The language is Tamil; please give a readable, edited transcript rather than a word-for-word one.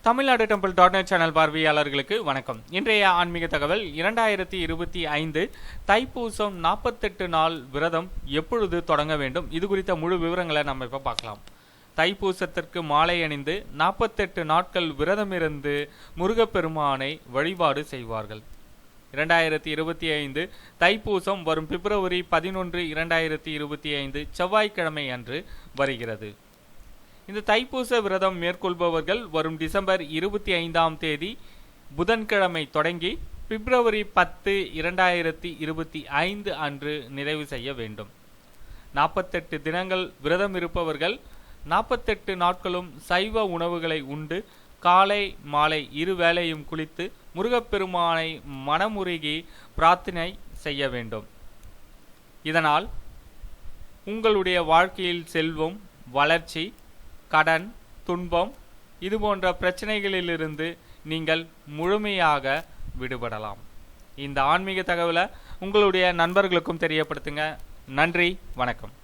தமிழ்நாடு டெம்பிள் .net சேனல் பார்வையாளர்களுக்கு வணக்கம். இன்றைய ஆன்மீக தகவல் 2025 தைப்பூசம் 48 நாள் விரதம் எப்பொழுது தொடங்க வேண்டும், இது குறித்த முழு விவரங்களை நம்ம இப்போ பார்க்கலாம். தைப்பூசத்திற்கு மாலை அணிந்து 48 நாட்கள் விரதம் இருந்து முருகப்பெருமானை வழிபாடு செய்வார்கள். 2025 தைப்பூசம் வரும் பிப்ரவரி 11, 2025 செவ்வாய்க்கிழமை அன்று வருகிறது. இந்த தைப்பூச விரதம் மேற்கொள்பவர்கள் வரும் டிசம்பர் 25ஆம் தேதி புதன்கிழமை தொடங்கி பிப்ரவரி 10, 2025 அன்று நிறைவு செய்ய வேண்டும். 48 தினங்கள் விரதம் இருப்பவர்கள் 48 நாட்களும் சைவ உணவுகளை உண்டு காலை மாலை இரு வேளையும் குளித்து முருகப்பெருமானை மனமுருகி பிரார்த்தனை செய்ய வேண்டும். இதனால் உங்களுடைய வாழ்க்கையில் செல்வம், வளர்ச்சி, கடன், துன்பம் இதுபோன்ற பிரச்சனைகளிலிருந்து நீங்கள் முழுமையாக விடுபடலாம். இந்த ஆன்மீக தகவலை உங்களுடைய நண்பர்களுக்கும் தெரியப்படுத்துங்க. நன்றி, வணக்கம்.